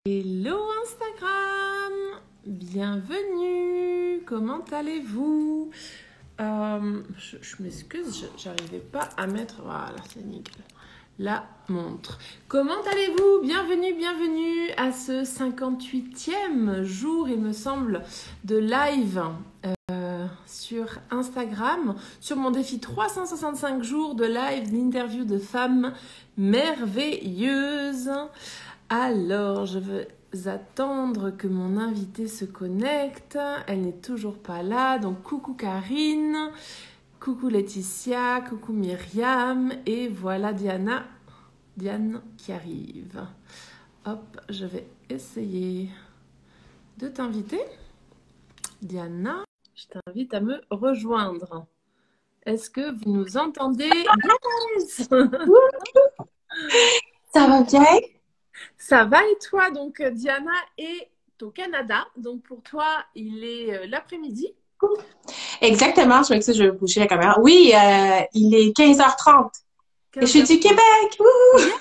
Hello Instagram, bienvenue, comment allez-vous? Je m'excuse, j'arrivais pas à mettre, voilà c'est nickel, la montre. Comment allez-vous? Bienvenue à ce 58e jour il me semble de live sur Instagram, sur mon défi 365 jours de live d'interview de femmes merveilleuses. Alors, je veux attendre que mon invitée se connecte. Elle n'est toujours pas là. Donc, coucou Karine, coucou Laetitia, coucou Myriam. Et voilà Diane qui arrive. Hop, je vais essayer de t'inviter. Diana, je t'invite à me rejoindre. Est-ce que vous nous entendez? Yes! Ça va bien? Ça va et toi? Donc, Diana est au Canada. Donc, pour toi, il est l'après-midi. Exactement, je vais bouger la caméra. Oui, il est 15h30. Et je suis du Québec! Wouhou! Yeah.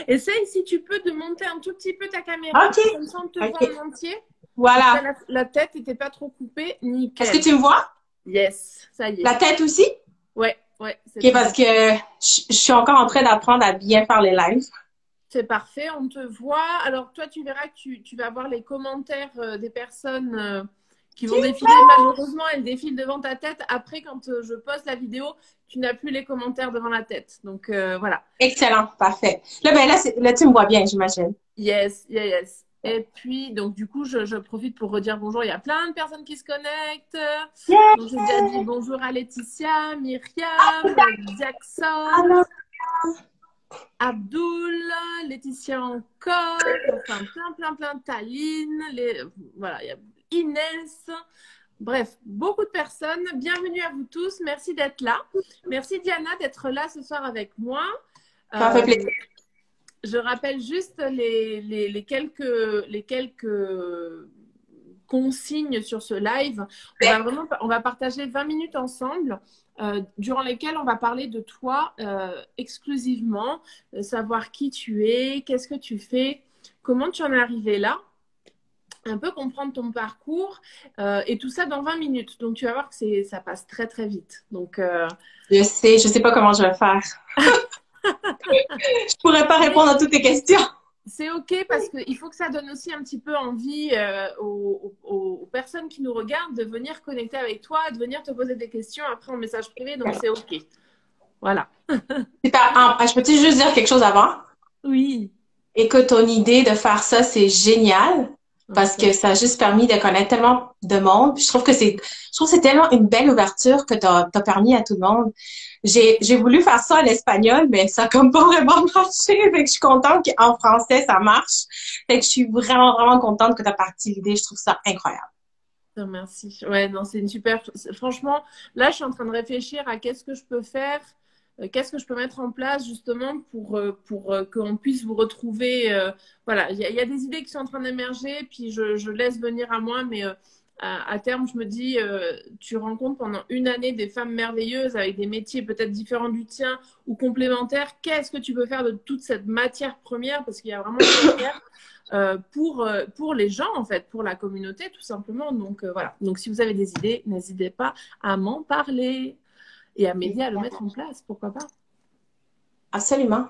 Essaye, si tu peux, de monter un tout petit peu ta caméra. OK. Comme ça, on te voit en entier. Voilà. La tête n'était pas trop coupée. Nickel. Est-ce que tu me vois? Yes, ça y est. La tête aussi? Ouais. OK, parce que je suis encore en train d'apprendre à bien faire les lives. C'est parfait, on te voit. Alors, toi, tu verras que tu vas voir les commentaires des personnes qui vont défiler. Malheureusement, elles défilent devant ta tête. Après, quand je poste la vidéo, tu n'as plus les commentaires devant la tête. Donc, voilà. Excellent, parfait. Là, tu me vois bien, j'imagine. Yes. Et puis, donc, du coup, je profite pour redire bonjour. Il y a plein de personnes qui se connectent. Yeah. Donc, j'ai déjà dit bonjour à Laetitia, Myriam, Jackson. Abdul, Laetitia encore, enfin plein, Taline, voilà, il y a Inès, bref, beaucoup de personnes. Bienvenue à vous tous, merci d'être là. Merci Diana d'être là ce soir avec moi. Ça fait plaisir. Je rappelle juste les quelques consignes sur ce live. On va partager 20 minutes ensemble. Durant lesquelles on va parler de toi exclusivement, savoir qui tu es, qu'est-ce que tu fais, comment tu en es arrivé là, un peu comprendre ton parcours et tout ça dans 20 minutes. Donc, tu vas voir que ça passe très, très vite. Donc, je sais pas comment je vais faire. Je pourrais pas répondre à toutes tes questions. C'est OK parce qu'il faut que ça donne aussi un petit peu envie aux personnes qui nous regardent de venir connecter avec toi, de venir te poser des questions après en message privé. Donc, c'est OK. Voilà. Super. Je peux-tu juste dire quelque chose avant? Oui. Écoute, ton idée de faire ça, c'est génial parce que ça a juste permis de connaître tellement de monde. Puis je trouve que c'est tellement une belle ouverture que t'as permis à tout le monde. J'ai voulu faire ça en espagnol, mais ça a comme pas vraiment marché. Fait que je suis contente qu'en français, ça marche. Fait que je suis vraiment contente que tu as parti l'idée. Je trouve ça incroyable. Merci. Ouais, non, c'est une super... Franchement, là, je suis en train de réfléchir à qu'est-ce que je peux faire, qu'est-ce que je peux mettre en place justement pour qu'on puisse vous retrouver. Voilà, il y a des idées qui sont en train d'émerger, puis je laisse venir à moi, mais à terme, je me dis, tu rencontres pendant une année des femmes merveilleuses avec des métiers peut-être différents du tien ou complémentaires. Qu'est-ce que tu peux faire de toute cette matière première? Parce qu'il y a vraiment une matière pour les gens, en fait, pour la communauté, tout simplement. Donc, voilà. Donc, si vous avez des idées, n'hésitez pas à m'en parler et à m'aider à le mettre en place. Pourquoi pas? Absolument.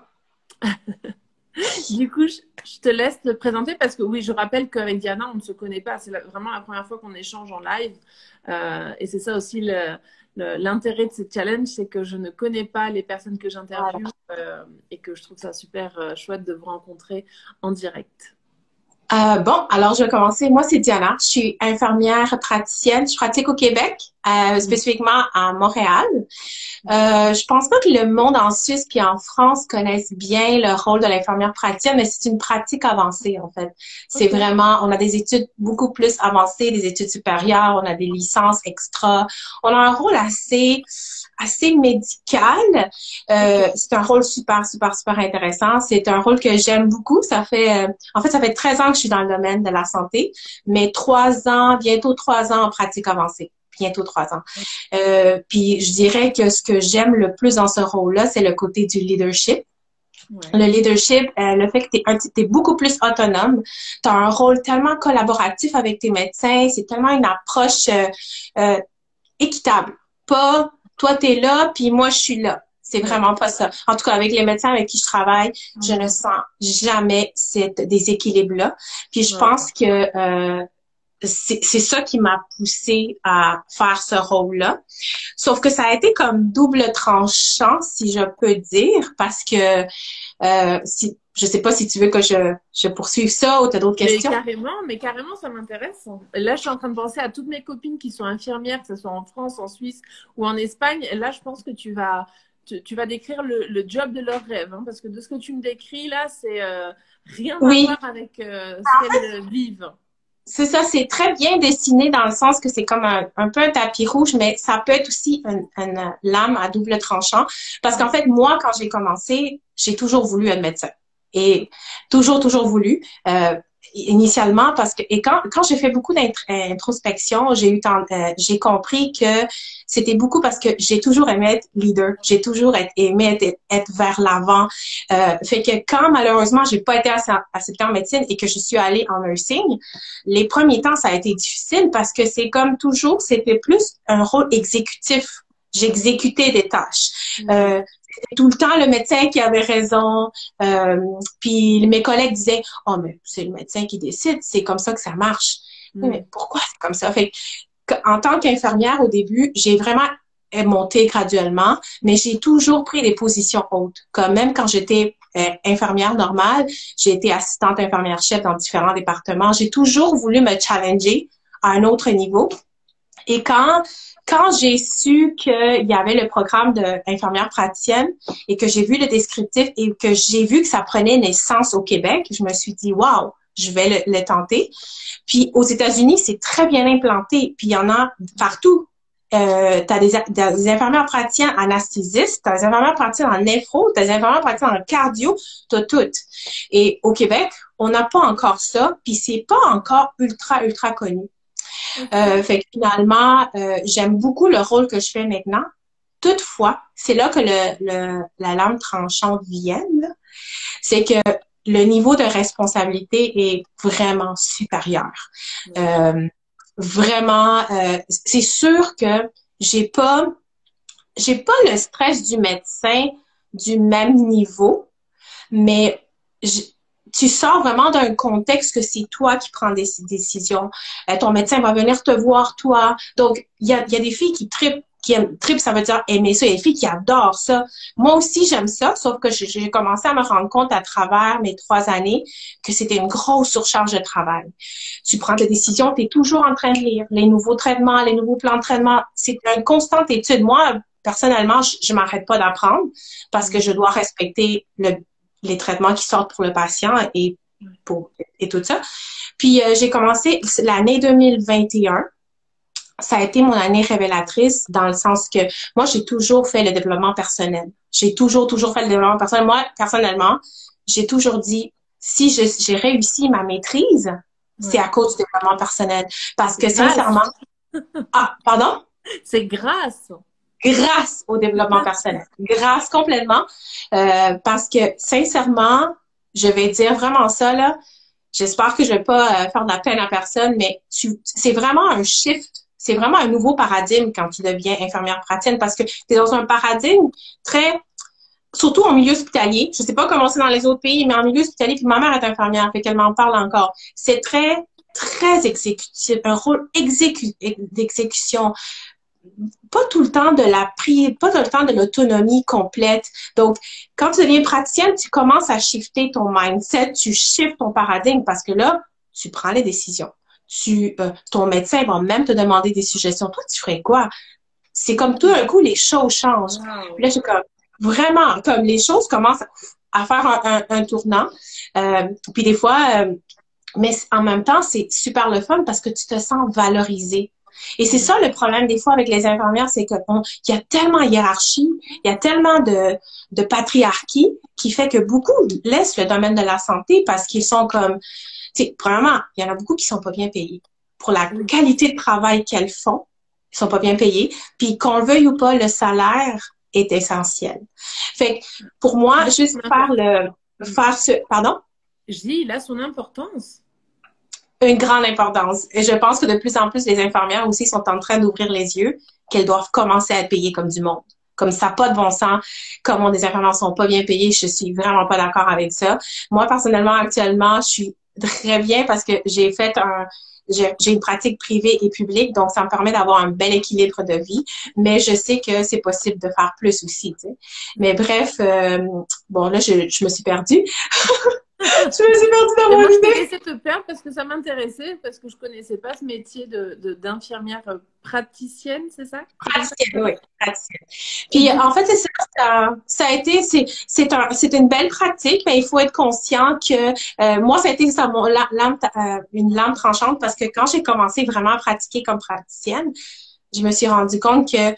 Du coup, je te laisse te présenter parce que oui, je rappelle qu'avec Diana, on ne se connaît pas. C'est vraiment la première fois qu'on échange en live. Et c'est ça aussi l'intérêt de ce challenge, c'est que je ne connais pas les personnes que j'interviewe et que je trouve ça super chouette de vous rencontrer en direct. Bon, alors je vais commencer. Moi, c'est Diana. Je suis infirmière praticienne. Je pratique au Québec, spécifiquement à Montréal. Je pense pas que le monde en Suisse puis en France connaissent bien le rôle de l'infirmière praticienne, mais c'est une pratique avancée, en fait. C'est vraiment, on a des études beaucoup plus avancées, des études supérieures, on a des licences extra. On a un rôle assez médical. C'est un rôle super intéressant. C'est un rôle que j'aime beaucoup. Ça fait 13 ans que je suis dans le domaine de la santé, mais bientôt 3 ans en pratique avancée. Bientôt 3 ans. Puis je dirais que ce que j'aime le plus dans ce rôle-là, c'est le côté du leadership. Ouais. Le leadership, le fait que t'es beaucoup plus autonome, tu as un rôle tellement collaboratif avec tes médecins, c'est tellement une approche euh, équitable. Pas toi t'es là puis moi je suis là. C'est Ouais. vraiment pas ça. En tout cas, avec les médecins avec qui je travaille, je ne Mhm. sens jamais cet déséquilibre-là. Puis je Ouais. pense que c'est ça qui m'a poussée à faire ce rôle-là. Sauf que ça a été comme double tranchant, si je peux dire, parce que si je sais pas si tu veux que je poursuive ça ou tu as d'autres questions. Mais carrément, ça m'intéresse. Là, je suis en train de penser à toutes mes copines qui sont infirmières, que ce soit en France, en Suisse ou en Espagne. Et là, je pense que tu vas décrire le job de leur rêve, hein, parce que de ce que tu me décris là, c'est rien à Oui, voir avec ce qu'elles vivent. c'est ça, c'est très bien dessiné dans le sens que c'est comme un peu un tapis rouge, mais ça peut être aussi une lame à double tranchant. Parce qu'en Ouais. fait, moi, quand j'ai commencé, j'ai toujours voulu être médecin. Et toujours voulu. Initialement, parce que, et quand j'ai fait beaucoup d'introspection, j'ai compris que c'était beaucoup parce que j'ai toujours aimé être leader. J'ai toujours aimé être vers l'avant. Fait que quand, malheureusement, j'ai pas été acceptée en médecine et que je suis allée en nursing, les premiers temps, ça a été difficile parce que c'est comme toujours, c'était plus un rôle exécutif. J'exécutais des tâches. Mhm. C'était tout le temps le médecin qui avait raison. Puis mes collègues disaient, oh mais c'est le médecin qui décide, c'est comme ça que ça marche. Oui, mais Mhm. pourquoi c'est comme ça? Fait en tant qu'infirmière au début, j'ai vraiment monté graduellement, mais j'ai toujours pris des positions hautes. Comme même quand j'étais infirmière normale, j'ai été assistante infirmière chef dans différents départements. J'ai toujours voulu me challenger à un autre niveau. Et quand j'ai su qu'il y avait le programme d'infirmière praticienne et que j'ai vu le descriptif et que j'ai vu que ça prenait naissance au Québec, je me suis dit, wow, je vais le tenter. Puis aux États-Unis, c'est très bien implanté. Puis il y en a partout. T'as des infirmières praticiens anesthésistes, t'as des infirmières praticiens en néphro, t'as des infirmières praticiens en cardio, t'as toutes. Et au Québec, on n'a pas encore ça, puis c'est pas encore ultra connu. Ok. Fait que finalement, j'aime beaucoup le rôle que je fais maintenant. Toutefois, c'est là que la lame tranchante vient, là. C'est que le niveau de responsabilité est vraiment supérieur. Ouais. Euh, vraiment, c'est sûr que j'ai pas, j'ai pas le stress du médecin du même niveau, mais tu sors vraiment d'un contexte que c'est toi qui prends des décisions. Ton médecin va venir te voir, toi. Donc, il y a des filles qui trippent, qui aiment, trip, ça veut dire aimer ça. Il y a des filles qui adorent ça. Moi aussi, j'aime ça, sauf que j'ai commencé à me rendre compte à travers mes 3 années que c'était une grosse surcharge de travail. Tu prends des décisions, tu es toujours en train de lire les nouveaux traitements, les nouveaux plans de traitement. C'est une constante étude. Moi, personnellement, je m'arrête pas d'apprendre parce que Mhm. je dois respecter les traitements qui sortent pour le patient et tout ça. Puis j'ai commencé l'année 2021. Ça a été mon année révélatrice dans le sens que moi, j'ai toujours fait le développement personnel. J'ai toujours fait le développement personnel. Moi, personnellement, j'ai toujours dit, si j'ai réussi ma maîtrise, c'est Ouais. à cause du développement personnel. Parce que Grâce. sincèrement, pardon? C'est grâce. Grâce au développement personnel. Grâce complètement. Parce que sincèrement, je vais dire vraiment ça, là. J'espère que je vais pas faire de la peine à personne, mais c'est vraiment un shift. C'est vraiment un nouveau paradigme quand tu deviens infirmière praticienne parce que tu es dans un paradigme très, surtout en milieu hospitalier. Je sais pas comment c'est dans les autres pays, mais en milieu hospitalier, puis ma mère est infirmière, fait qu'elle m'en parle encore. C'est très exécutif, un rôle d'exécution, pas tout le temps pas tout le temps de l'autonomie complète. Donc, quand tu deviens praticienne, tu commences à shifter ton mindset, tu shiftes ton paradigme parce que là, tu prends les décisions. Ton médecin va même te demander des suggestions. Toi, tu ferais quoi? C'est comme tout d'un coup, les choses changent. Puis Wow. là, je suis comme, vraiment, comme les choses commencent à faire un tournant. Puis des fois, mais en même temps, c'est super le fun parce que tu te sens valorisé. Et c'est Mhm. ça le problème des fois avec les infirmières, c'est qu'il y a tellement de hiérarchie, il y a tellement de patriarchie qui fait que beaucoup laissent le domaine de la santé parce qu'ils sont comme, tu sais, premièrement, il y en a beaucoup qui sont pas bien payés. Pour la qualité de travail qu'elles font, ils sont pas bien payés. Puis qu'on le veuille ou pas, le salaire est essentiel. Fait que pour moi, juste pardon? Je dis, il a son importance. Une grande importance. Et je pense que de plus en plus, les infirmières aussi sont en train d'ouvrir les yeux qu'elles doivent commencer à être payées comme du monde. Comme ça, pas de bon sens. Comment des infirmières sont pas bien payées, je suis vraiment pas d'accord avec ça. Moi, personnellement, actuellement, je suis très bien parce que j'ai une pratique privée et publique, donc ça me permet d'avoir un bel équilibre de vie. Mais je sais que c'est possible de faire plus aussi, tu sais. Mais bref, bon, là, je me suis perdue. Je me suis perdue dans mon Moi, je t'ai idée. laissé te perdre parce que ça m'intéressait, parce que je connaissais pas ce métier d'infirmière praticienne, c'est ça? Praticienne, oui, praticienne. Puis en fait, c'est ça a été, c'est une belle pratique, mais il faut être conscient que moi, ça a été ça, une lame tranchante parce que quand j'ai commencé vraiment à pratiquer comme praticienne, je me suis rendu compte que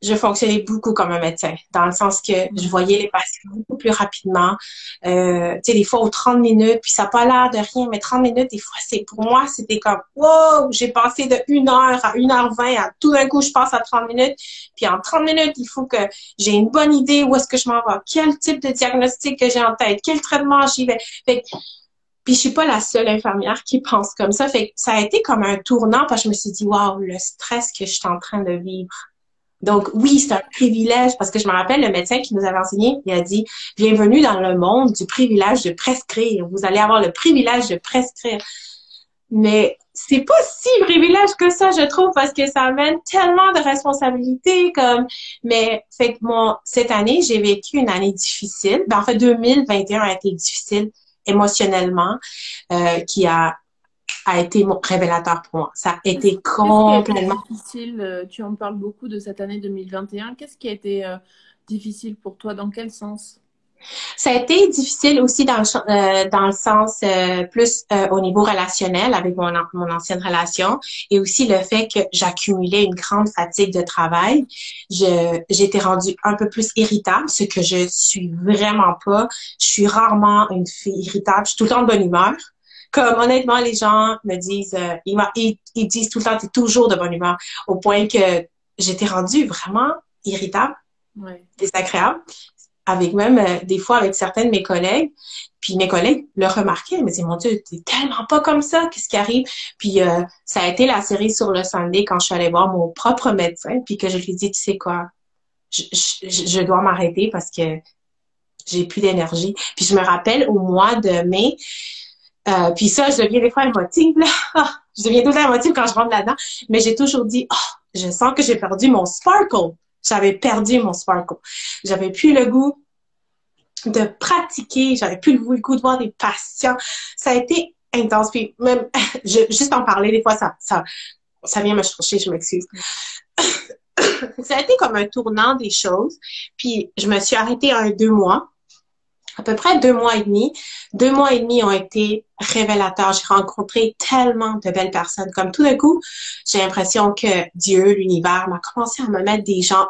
je fonctionnais beaucoup comme un médecin, dans le sens que je voyais les patients beaucoup plus rapidement. Tu sais, des fois aux 30 minutes, puis ça n'a pas l'air de rien, mais 30 minutes, des fois, pour moi, c'était comme, wow, j'ai passé de 1 heure à 1h20, à tout d'un coup, je passe à 30 minutes. Puis en 30 minutes, il faut que j'ai une bonne idée où est-ce que je m'en vais, quel type de diagnostic que j'ai en tête, quel traitement j'y vais. Fait que, puis je suis pas la seule infirmière qui pense comme ça. Fait que ça a été comme un tournant parce que je me suis dit, wow, le stress que je suis en train de vivre. Donc oui, c'est un privilège parce que je me rappelle le médecin qui nous avait enseigné, il a dit bienvenue dans le monde du privilège de prescrire. Vous allez avoir le privilège de prescrire. Mais c'est pas si privilège que ça, je trouve, parce que ça amène tellement de responsabilités comme mais fait que cette année, j'ai vécu une année difficile. Ben, en fait 2021 a été difficile émotionnellement qui a été mon révélateur pour moi. Ça a été Qu'est-ce qui a été complètement difficile? Tu en parles beaucoup de cette année 2021. Qu'est-ce qui a été difficile pour toi? Dans quel sens? Ça a été difficile aussi dans le sens plus au niveau relationnel avec mon ancienne relation et aussi le fait que j'accumulais une grande fatigue de travail. J'étais rendue un peu plus irritable, ce que je suis vraiment pas. Je suis rarement une fille irritable. Je suis tout le temps de bonne humeur. Comme honnêtement, les gens me disent, ils disent tout le temps, t'es toujours de bonne humeur, au point que j'étais rendue vraiment irritable, Ouais. désagréable avec même des fois avec certains de mes collègues. Puis mes collègues le remarquaient, ils me disaient, mon Dieu, t'es tellement pas comme ça, qu'est-ce qui arrive? Puis ça a été la série sur le Sunday quand je suis allée voir mon propre médecin, puis que je lui ai dit, tu sais quoi, je dois m'arrêter parce que j'ai plus d'énergie. Puis je me rappelle au mois de mai, puis ça, je deviens des fois émotive, là. Je deviens tout le temps émotive quand je rentre là-dedans, mais j'ai toujours dit, oh, je sens que j'ai perdu mon sparkle. J'avais perdu mon sparkle. J'avais plus le goût de pratiquer, j'avais plus le goût de voir des patients. Ça a été intense. Puis même, juste en parler, des fois, ça vient me chercher, je m'excuse. Ça a été comme un tournant des choses. Puis je me suis arrêtée 2 mois. À peu près 2 mois et demi. 2 mois et demi ont été révélateurs. J'ai rencontré tellement de belles personnes. Comme tout d'un coup, j'ai l'impression que Dieu, l'univers, m'a commencé à me mettre des gens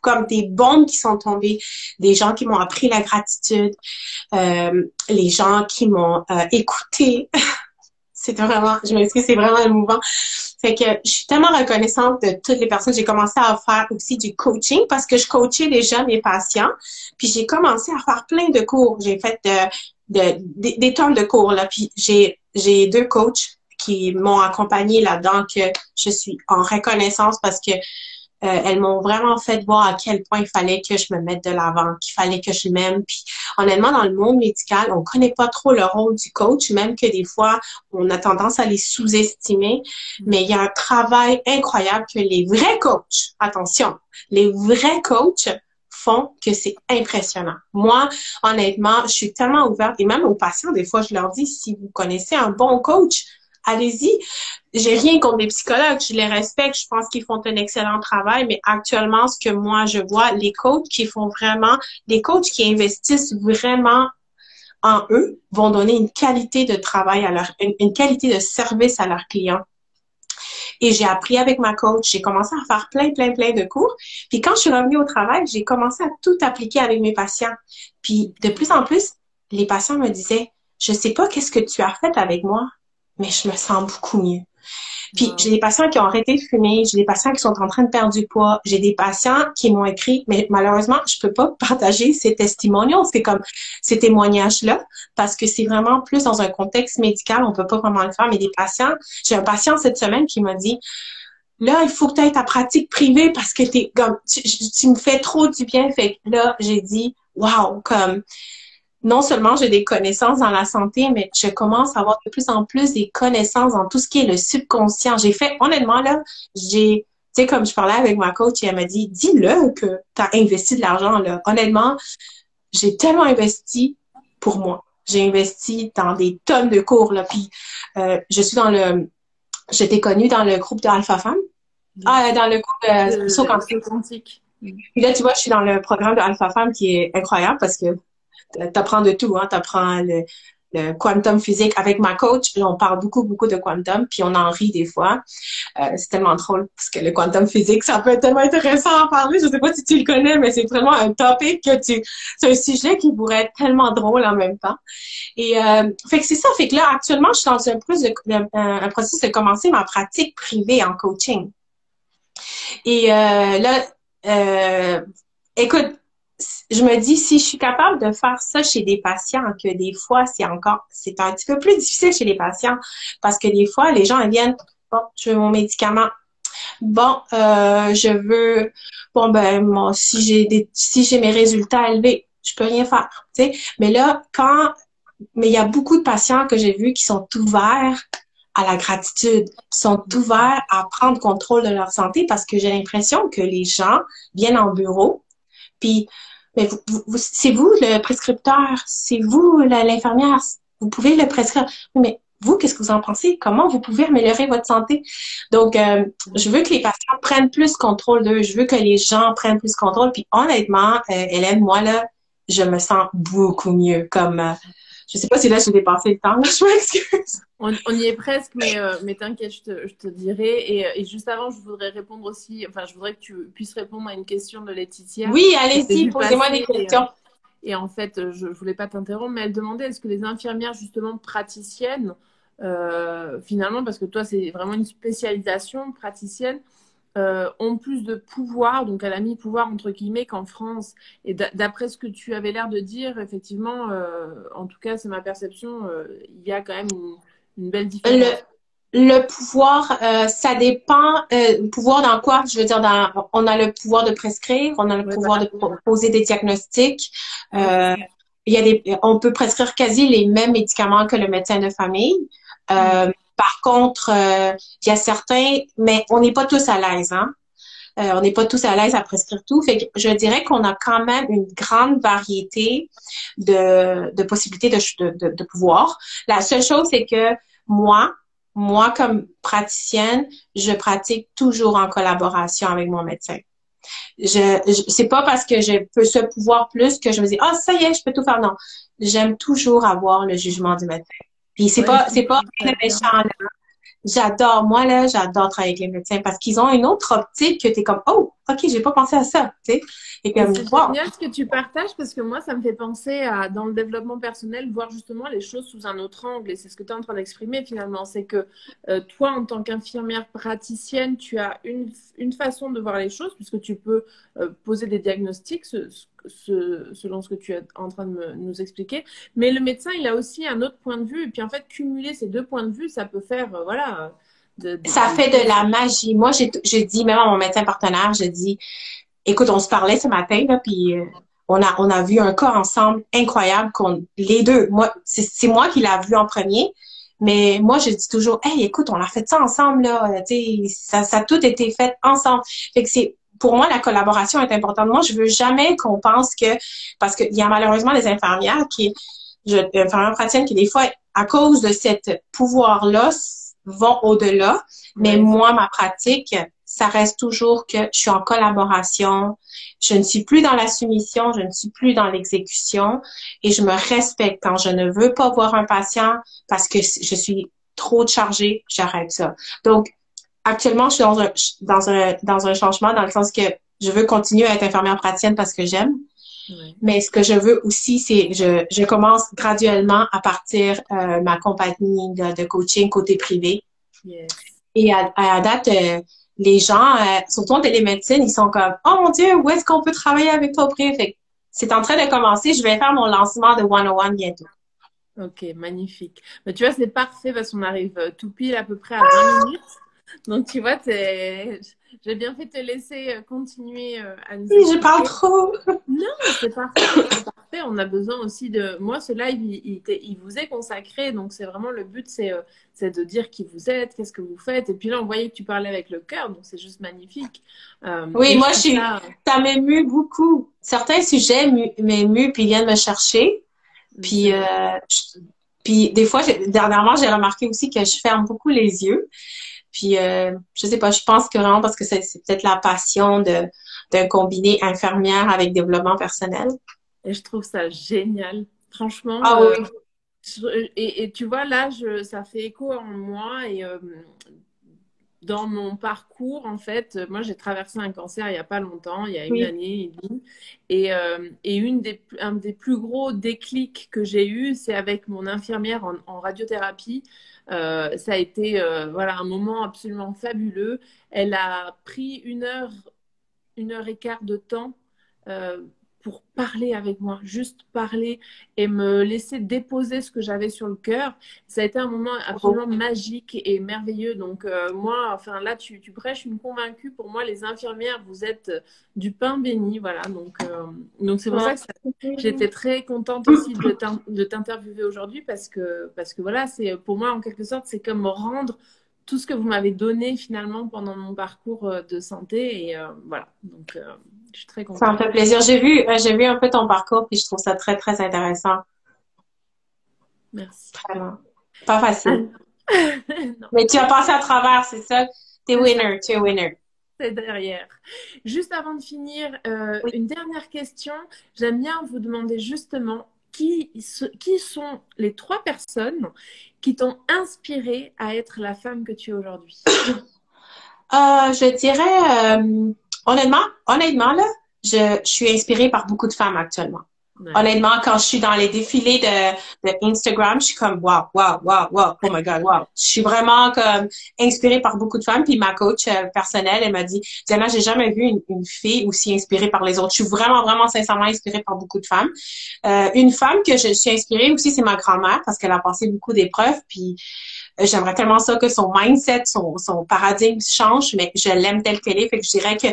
comme des bombes qui sont tombées, des gens qui m'ont appris la gratitude, les gens qui m'ont écouté. C'était vraiment, je m'excuse, c'est vraiment émouvant. Fait que je suis tellement reconnaissante de toutes les personnes. J'ai commencé à faire aussi du coaching parce que je coachais déjà mes patients. Puis j'ai commencé à faire plein de cours. J'ai fait des tonnes de cours là. Puis j'ai 2 coachs qui m'ont accompagnée là-dedans que je suis en reconnaissance parce que elles m'ont vraiment fait voir à quel point il fallait que je me mette de l'avant, qu'il fallait que je m'aime. Puis honnêtement, dans le monde médical, on connaît pas trop le rôle du coach, même que des fois, on a tendance à les sous-estimer. Mais il y a un travail incroyable que les vrais coachs, attention, les vrais coachs font que c'est impressionnant. Moi, honnêtement, je suis tellement ouverte et même aux patients, des fois, je leur dis, si vous connaissez un bon coach, allez-y. J'ai rien contre les psychologues, je les respecte, je pense qu'ils font un excellent travail, mais actuellement, ce que moi je vois, les coachs qui investissent vraiment en eux, vont donner une qualité de travail une qualité de service à leurs clients. Et j'ai appris avec ma coach, j'ai commencé à faire plein de cours. Puis quand je suis revenue au travail, j'ai commencé à tout appliquer avec mes patients. Puis de plus en plus, les patients me disaient, je sais pas qu'est-ce que tu as fait avec moi, mais je me sens beaucoup mieux. Puis, j'ai des patients qui ont arrêté de fumer, j'ai des patients qui sont en train de perdre du poids, j'ai des patients qui m'ont écrit, mais malheureusement, je peux pas partager ces testimonials, c'est comme ces témoignages-là, parce que c'est vraiment plus dans un contexte médical, on peut pas vraiment le faire, mais des patients, j'ai un patient cette semaine qui m'a dit, là, il faut que tu aies ta pratique privée parce que t'es comme, tu me fais trop du bien. Fait que là, j'ai dit, wow, comme, non seulement j'ai des connaissances dans la santé, mais je commence à avoir de plus en plus des connaissances dans tout ce qui est le subconscient. J'ai fait, honnêtement, là, tu sais, comme je parlais avec ma coach, et elle m'a dit, dis-le que tu as investi de l'argent, là. Honnêtement, j'ai tellement investi pour moi. J'ai investi dans des tonnes de cours, là. Puis, j'étais connue dans le groupe de Alpha Femme. Dans le groupe Saut Quantique. Puis là, tu vois, je suis dans le programme de Alpha Femme qui est incroyable parce que t'apprends de tout, hein. T'apprends le quantum physique. Avec ma coach, on parle beaucoup, beaucoup de quantum, puis on en rit des fois. C'est tellement drôle parce que le quantum physique, ça peut être tellement intéressant à parler. Je sais pas si tu le connais, mais c'est vraiment un topic c'est un sujet qui pourrait être tellement drôle en même temps. Et fait que c'est ça. Fait que là, actuellement, je suis dans un processus de commencer ma pratique privée en coaching. Et écoute, je me dis, si je suis capable de faire ça chez des patients, que des fois, c'est un petit peu plus difficile chez les patients, parce que des fois, les gens ils viennent, bon, je veux mon médicament. Bon, si j'ai mes résultats élevés, je peux rien faire, tu sais. Mais là, mais il y a beaucoup de patients que j'ai vus qui sont ouverts à la gratitude, sont ouverts à prendre contrôle de leur santé parce que j'ai l'impression que les gens viennent en bureau, puis mais c'est vous le prescripteur, c'est vous l'infirmière, vous pouvez le prescrire. Oui, mais vous, qu'est-ce que vous en pensez? Comment vous pouvez améliorer votre santé? Donc, je veux que les patients prennent plus contrôle d'eux, je veux que les gens prennent plus contrôle. Puis honnêtement, Hélène, moi là, je me sens beaucoup mieux. Comme, je sais pas si là je vais dépasser le temps, là, je m'excuse. On y est presque, mais t'inquiète, je te dirai. Et juste avant, je voudrais répondre aussi, enfin, je voudrais que tu puisses répondre à une question de Laetitia. Oui, allez-y, posez-moi des questions. Et en fait, je voulais pas t'interrompre, mais elle demandait est-ce que les infirmières, justement, praticiennes, finalement, parce que toi, c'est vraiment une spécialisation praticienne, ont plus de pouvoir, donc elle a mis pouvoir entre guillemets qu'en France. Et d'après ce que tu avais l'air de dire, effectivement, en tout cas, c'est ma perception, il y a quand même une belle différence. Le pouvoir, ça dépend. Pouvoir dans quoi? Je veux dire, on a le pouvoir de prescrire, on a le pouvoir de poser des diagnostics. On peut prescrire quasi les mêmes médicaments que le médecin de famille. Par contre, il y a certains, mais on n'est pas tous à l'aise, hein. On n'est pas tous à l'aise à prescrire tout. Fait que je dirais qu'on a quand même une grande variété de possibilités de pouvoir. La seule chose, c'est que moi, comme praticienne, je pratique toujours en collaboration avec mon médecin. C'est pas parce que je peux ce pouvoir plus que je me dis, ah, ça y est, je peux tout faire. Non. J'aime toujours avoir le jugement du médecin. Puis c'est pas méchant, là. J'adore travailler avec les médecins parce qu'ils ont une autre optique que t'es comme, oh, ok, j'ai pas pensé à ça, tu sais. Et comme, c'est génial ce que tu partages parce que moi, ça me fait penser à, dans le développement personnel, voir justement les choses sous un autre angle. Et c'est ce que tu es en train d'exprimer finalement. C'est que toi, en tant qu'infirmière praticienne, tu as une façon de voir les choses puisque tu peux poser des diagnostics selon ce que tu es en train de nous expliquer. Mais le médecin, il a aussi un autre point de vue. Et puis en fait, cumuler ces deux points de vue, ça peut faire, voilà. Ça fait de la magie. Moi, j'ai dit, même à mon médecin partenaire, j'ai dit, écoute, on se parlait ce matin, là, puis on a vu un cas ensemble incroyable les deux. Moi, c'est moi qui l'a vu en premier, mais moi, je dis toujours, hey, écoute, on a fait ça ensemble, là, tu sais, ça a tout été fait ensemble. Fait que pour moi, la collaboration est importante. Moi, je veux jamais qu'on pense parce qu'il y a malheureusement des infirmières infirmières praticiennes qui, des fois, à cause de cet pouvoir-là, vont au-delà. Mais moi, ma pratique, ça reste toujours que je suis en collaboration. Je ne suis plus dans la soumission, je ne suis plus dans l'exécution et je me respecte. Quand je ne veux pas voir un patient parce que je suis trop chargée, j'arrête ça. Donc, actuellement, je suis dans un changement dans le sens que je veux continuer à être infirmière praticienne parce que j'aime. Mais ce que je veux aussi, c'est je commence graduellement à partir ma compagnie de coaching côté privé. Yes. Et à date, les gens, surtout en télémédecine, ils sont comme, oh mon Dieu, où est-ce qu'on peut travailler avec toi auprès? Fait que c'est en train de commencer. Je vais faire mon lancement de 101 bientôt. Ok, magnifique. Mais tu vois, c'est parfait parce qu'on arrive tout pile à peu près à 20 minutes. Donc, tu vois, j'ai bien fait de te laisser continuer à nous Oui, je parle expliquer. trop. Non, c'est parfait, c'est parfait. On a besoin aussi de... Moi, ce live, il vous est consacré. Donc, c'est vraiment le but, c'est de dire qui vous êtes, qu'est-ce que vous faites. Et puis là, on voyait que tu parlais avec le cœur. Donc, c'est juste magnifique. Oui, Et je moi, trouve ça... ça m'émue beaucoup. Certains sujets m'émuent puis viennent me chercher. Puis, C'est vrai. puis des fois, dernièrement, j'ai remarqué aussi que je ferme beaucoup les yeux. Puis, je sais pas, je pense que vraiment parce que c'est peut-être la passion d'un combiné infirmière avec développement personnel. Et je trouve ça génial. Franchement, Ah oui. et tu vois, là, ça fait écho en moi et dans mon parcours, en fait, moi, j'ai traversé un cancer il n'y a pas longtemps, il y a une Oui. année et demie. Et un des plus gros déclics que j'ai eu, c'est avec mon infirmière en radiothérapie. Ça a été voilà, un moment absolument fabuleux. Elle a pris 1 heure et quart de temps euh, pour parler avec moi, juste parler et me laisser déposer ce que j'avais sur le cœur. Ça a été un moment absolument magique et merveilleux. Donc moi, enfin là, tu prêches une convaincue. Pour moi, les infirmières, vous êtes du pain béni. Voilà, donc c'est pour ça que j'étais très contente aussi de t'interviewer aujourd'hui parce que voilà, c'est pour moi, en quelque sorte, c'est comme rendre tout ce que vous m'avez donné finalement pendant mon parcours de santé. Et voilà, donc je suis très Ça me contente. fait plaisir. J'ai vu un peu ton parcours, puis je trouve ça très, très intéressant. Merci. Vraiment. Pas facile. Ah, non, Mais tu as passé à travers, c'est ça. T'es c'est ça, winner, tu es winner. c'est derrière. Juste avant de finir, Oui. une dernière question. J'aime bien vous demander justement qui sont les 3 personnes qui t'ont inspiré à être la femme que tu es aujourd'hui. Je dirais, honnêtement, là, je suis inspirée par beaucoup de femmes actuellement. Ouais. Honnêtement, quand je suis dans les défilés de Instagram, je suis comme, wow, wow, wow, wow, oh my God, wow. Je suis vraiment comme inspirée par beaucoup de femmes. Puis ma coach personnelle, elle m'a dit, Diana, j'ai jamais vu une fille aussi inspirée par les autres. Je suis vraiment, vraiment sincèrement inspirée par beaucoup de femmes. Une femme que je suis inspirée aussi, c'est ma grand-mère parce qu'elle a passé beaucoup d'épreuves. Puis j'aimerais tellement ça que son mindset, son paradigme change, mais je l'aime telle qu'elle est. Fait que je dirais que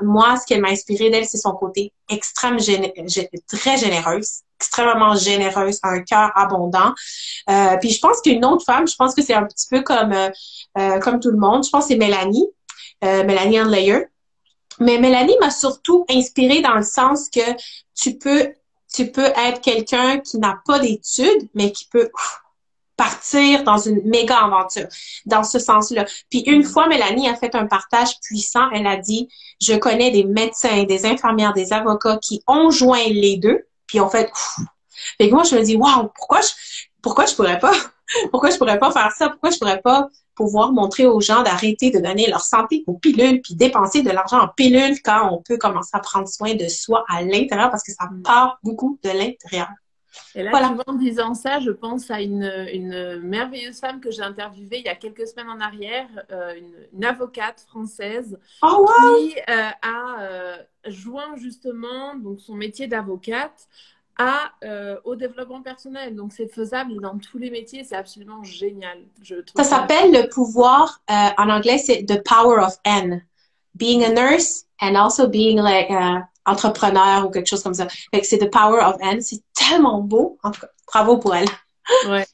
moi, ce qu'elle m'a inspiré d'elle, c'est son côté très généreuse, extrêmement généreuse, un cœur abondant. Puis je pense qu'une autre femme, je pense que c'est un petit peu comme tout le monde. Je pense que c'est Mélanie Andlayer. Mais Mélanie m'a surtout inspirée dans le sens que tu peux, tu peux être quelqu'un qui n'a pas d'études, mais qui peut partir dans une méga aventure, dans ce sens-là. Puis une fois, Mélanie a fait un partage puissant. Elle a dit, je connais des médecins, des infirmières, des avocats qui ont joint les deux, puis ont fait, ouf. Fait que moi, je me dis, waouh, pourquoi je pourrais pas, pourquoi je pourrais pas faire ça? Pourquoi je pourrais pas pouvoir montrer aux gens d'arrêter de donner leur santé aux pilules, puis dépenser de l'argent en pilules quand on peut commencer à prendre soin de soi à l'intérieur parce que ça part beaucoup de l'intérieur. Et là, tu Voilà. vois, en disant ça, je pense à une merveilleuse femme que j'ai interviewée il y a quelques semaines en arrière, une avocate française Oh, wow! qui a joint justement donc, son métier d'avocate au développement personnel. Donc, c'est faisable dans tous les métiers. C'est absolument génial. Je trouve Ça ça... s'appelle le pouvoir, en anglais, c'est The Power of N. Being a nurse and also being like entrepreneur ou quelque chose comme ça. Fait que c'est The Power of N. C'est tellement beau. En tout cas, bravo pour elle. Ouais.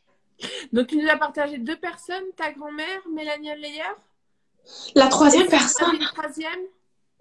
Donc, tu nous as partagé 2 personnes, ta grand-mère, Mélanie Leyer, La et troisième si tu avais personne. une troisième,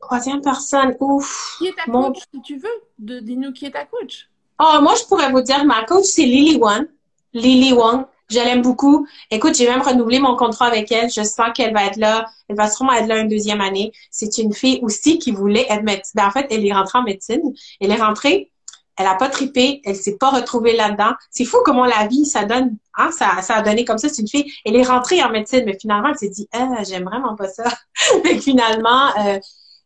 Troisième personne. Ouf. qui est ta Mon... coach, si tu veux? Dis-nous qui est ta coach. Oh, moi, je pourrais vous dire, ma coach, c'est Lily Wong. Lily Wong. Je l'aime beaucoup. Écoute, j'ai même renouvelé mon contrat avec elle. Je sens qu'elle va être là. Elle va sûrement être là une deuxième année. C'est une fille aussi qui voulait être médecin. Ben, en fait, elle est rentrée en médecine. Elle est rentrée. Elle a pas trippé. Elle s'est pas retrouvée là-dedans. C'est fou comment la vie, ça donne, hein, ça a donné comme ça. C'est une fille. Elle est rentrée en médecine, mais finalement, elle s'est dit, ah, j'aime vraiment pas ça. Fait que finalement,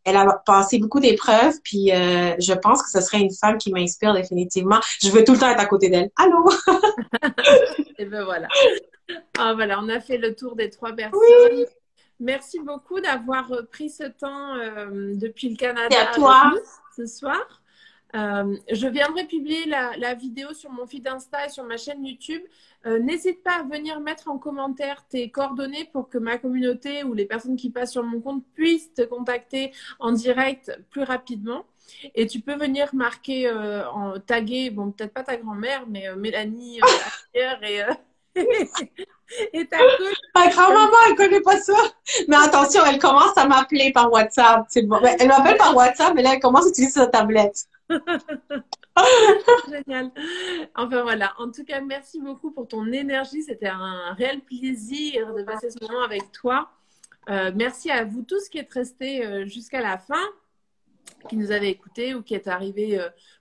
elle a passé beaucoup d'épreuves, puis je pense que ce serait une femme qui m'inspire définitivement. Je veux tout le temps être à côté d'elle. Allô? Et ben voilà. Ah, voilà, on a fait le tour des 3 personnes. Oui, Merci beaucoup d'avoir pris ce temps depuis le c'est Canada à avec toi. nous ce soir. Je viendrai publier la vidéo sur mon feed Insta et sur ma chaîne YouTube. N'hésite pas à venir mettre en commentaire tes coordonnées pour que ma communauté ou les personnes qui passent sur mon compte puissent te contacter en direct plus rapidement. Et tu peux venir marquer, taguer, bon, peut-être pas ta grand-mère, mais Mélanie ailleurs et ta coach. Ma grand-maman, elle connaît pas ça. Mais attention, elle commence à m'appeler par WhatsApp. C'est bon. Ben, elle m'appelle par WhatsApp, mais là, elle commence à utiliser sa tablette. Génial. Enfin voilà. En tout cas, merci beaucoup pour ton énergie. C'était un réel plaisir de passer ce moment avec toi. Merci à vous tous qui êtes restés jusqu'à la fin, qui nous avez écoutés ou qui êtes arrivés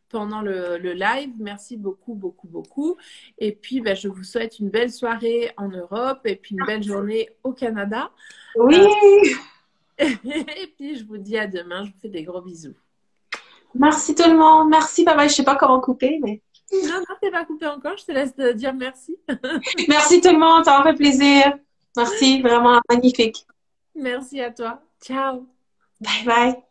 pendant le live. Merci beaucoup, beaucoup, beaucoup. Et puis, je vous souhaite une belle soirée en Europe et puis une belle journée au Canada. Oui. Et puis, je vous dis à demain. Je vous fais des gros bisous. Merci tout le monde. Merci, bye bye. Je sais pas comment couper, mais. Non, non, t'es pas coupé encore. Je te laisse dire merci. Merci tout le monde. Ça m'a fait plaisir. Merci. Vraiment magnifique. Merci à toi. Ciao. Bye bye.